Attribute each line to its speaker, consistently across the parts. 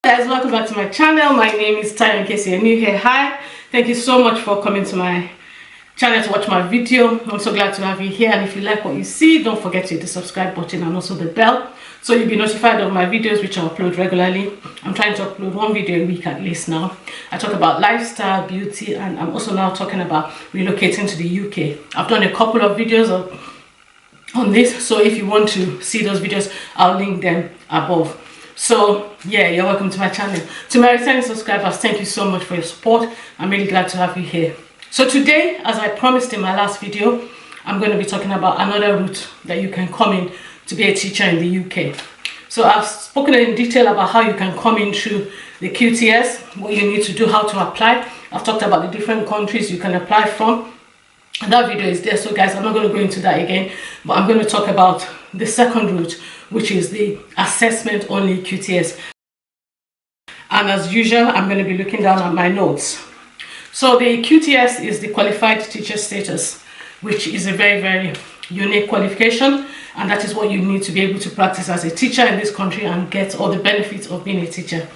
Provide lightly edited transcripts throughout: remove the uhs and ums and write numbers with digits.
Speaker 1: Guys, welcome back to my channel. My name is Ty. In case you're new here, hi, thank you so much for coming to my channel to watch my video. I'm so glad to have you here, and if you like what you see, don't forget to hit the subscribe button and also the bell so you'll be notified of my videos, which I upload regularly. I'm trying to upload one video a week at least now. I talk about lifestyle, beauty, and I'm also now talking about relocating to the UK. I've done a couple of videos on this, so if you want to see those videos, I'll link them above. So yeah, you're welcome to my channel. To my returning subscribers, thank you so much for your support. I'm really glad to have you here. So today, as I promised in my last video, I'm going to be talking about another route that you can come in to be a teacher in the UK. So I've spoken in detail about how you can come in through the QTS, what you need to do, how to apply. I've talked about the different countries you can apply from, and that video is there. So guys, I'm not going to go into that again, but I'm going to talk about the second route, which is the assessment only QTS. And as usual, I'm going to be looking down at my notes. So the QTS is the qualified teacher status, which is a very unique qualification, and that is what you need to be able to practice as a teacher in this country and get all the benefits of being a teacher.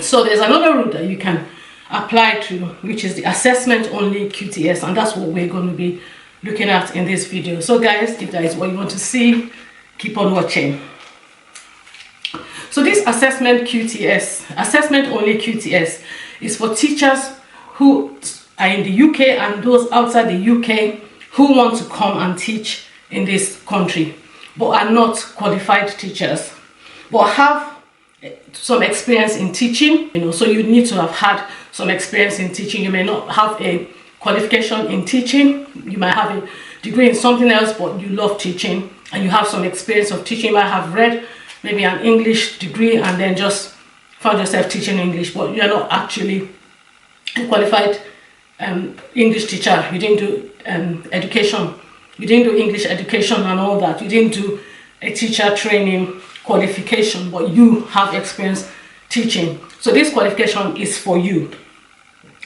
Speaker 1: So there's another route that you can apply to, which is the assessment only QTS, and that's what we're going to be looking at in this video. So guys, if that is what you want to see, keep on watching. So this assessment QTS, assessment only QTS, is for teachers who are in the UK and those outside the UK who want to come and teach in this country but are not qualified teachers but have some experience in teaching. So you need to have had some experience in teaching. You may not have a qualification in teaching, you might have a degree in something else, but you love teaching and you have some experience of teaching. You might have read maybe an English degree and then just found yourself teaching English, but you're not actually a qualified English teacher. You didn't do education, you didn't do English education and all that. You didn't do a teacher training qualification, but you have experience teaching. So this qualification is for you.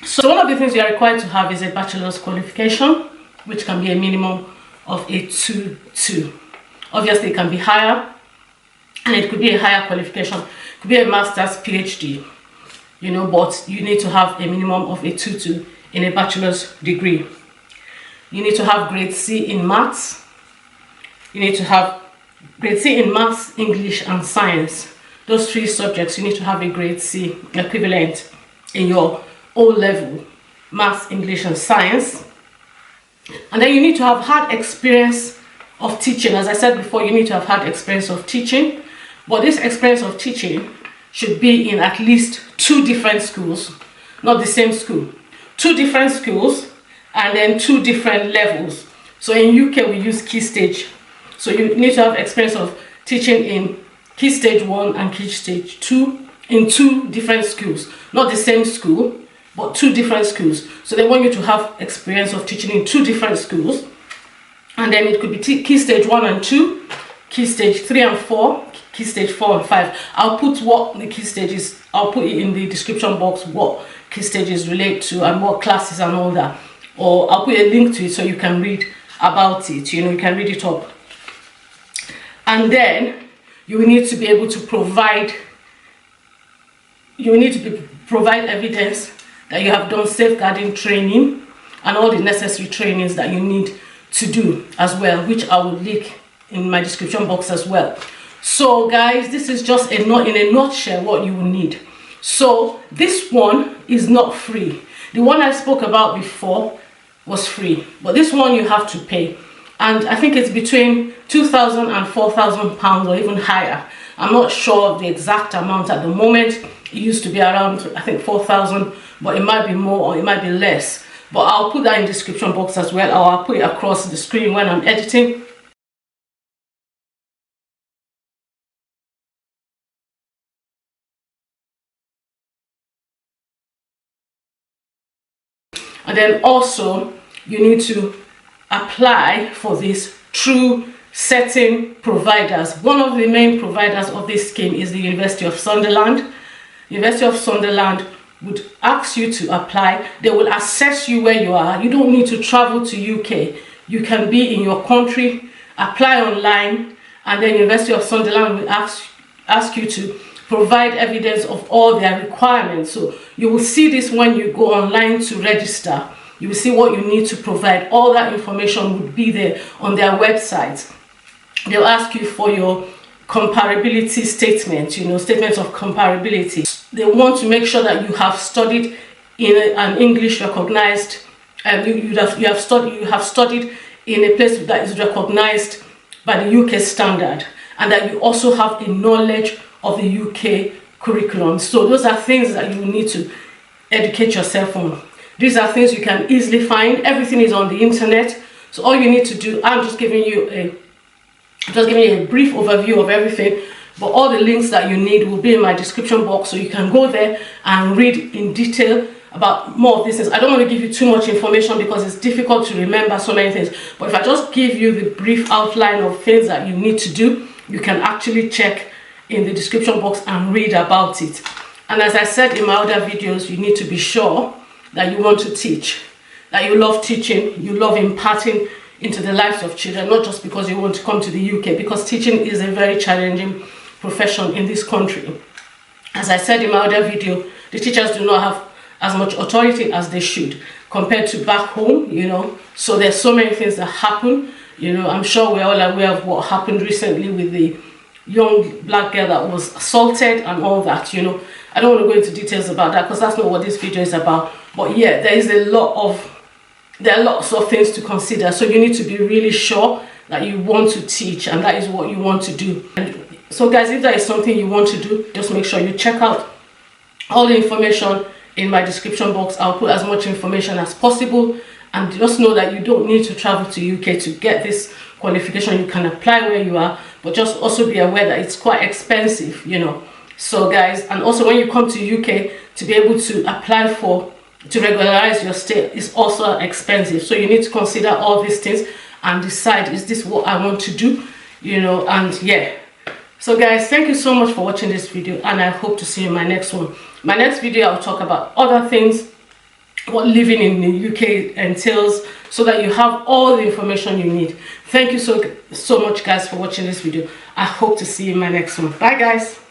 Speaker 1: So one of the things you are required to have is a bachelor's qualification, which can be a minimum of a 2-2. Obviously it can be higher, and it could be a higher qualification. It could be a master's, PhD, but you need to have a minimum of a 2-2 in a bachelor's degree. You need to have grade C in maths. You need to have grade C in maths, English and science. Those three subjects, you need to have a grade C equivalent in your O-level, maths, English and science. And then you need to have had experience of teaching. As I said before, you need to have had experience of teaching, but this experience of teaching should be in at least 2 different schools, not the same school. 2 different schools and then 2 different levels. So in UK we use Key Stage. So you need to have experience of teaching in Key Stage 1 and Key Stage 2 in 2 different schools, not the same school, but 2 different schools. So they want you to have experience of teaching in 2 different schools, and then it could be Key Stage 1 and 2, Key Stage 3 and 4, Key Stage 4 and 5. I'll put what the key stages, I'll put it in the description box, what key stages relate to and what classes and all that, or I'll put a link to it so you can read about it. You can read it up. And then you will need to be able to provide evidence that you have done safeguarding training and all the necessary trainings that you need to do as well, which I will link in my description box as well. So guys, this is just in a nutshell what you will need. So this one is not free. The one I spoke about before was free, but this one you have to pay, and I think it's between £2,000 and £4,000 or even higher. I'm not sure of the exact amount at the moment. It used to be around, I think, 4,000, but it might be more or it might be less. But I'll put that in the description box as well, or I'll put it across the screen when I'm editing. And then also you need to apply for this through certain providers. One of the main providers of this scheme is the University of Sunderland. University of Sunderland would ask you to apply. They will assess you where you are. You don't need to travel to UK. You can be in your country, apply online, and then University of Sunderland will ask you to provide evidence of all their requirements. So you will see this when you go online to register. You will see what you need to provide. All that information would be there on their website. They'll ask you for your comparability statement, you know, statements of comparability. They want to make sure that you have studied in an English recognized, you have studied in a place that is recognized by the UK standard, and that you also have a knowledge of the UK curriculum. So those are things that you need to educate yourself on. These are things you can easily find. Everything is on the internet. So all you need to do, I'm just giving you a brief overview of everything, but all the links that you need will be in my description box, so you can go there and read in detail about more of these things. I don't want to give you too much information because it's difficult to remember so many things, but if I just give you the brief outline of things that you need to do, you can actually check in the description box and read about it. And as I said in my other videos, you need to be sure that you want to teach, that you love teaching, you love imparting into the lives of children, not just because you want to come to the UK, because teaching is a very challenging profession in this country. As I said in my other video, the teachers do not have as much authority as they should compared to back home, you know. So there's so many things that happen, you know. I'm sure we're all aware of what happened recently with the young black girl that was assaulted and all that, you know. I don't want to go into details about that because that's not what this video is about. But yeah, there are lots of things to consider. So you need to be really sure that you want to teach and that is what you want to do. And so guys, if that is something you want to do, just make sure you check out all the information in my description box. I'll put as much information as possible, and just know that you don't need to travel to UK to get this qualification. You can apply where you are, but just also be aware that it's quite expensive, you know. So guys, and also when you come to UK to be able to apply to regularize your stay is also expensive. So you need to consider all these things and decide, is this what I want to do, you know. And yeah, so guys, thank you so much for watching this video, and I hope to see you in my next one. My next video, I'll talk about other things, what living in the UK entails, so that you have all the information you need. Thank you so much guys for watching this video. I hope to see you in my next one. Bye guys.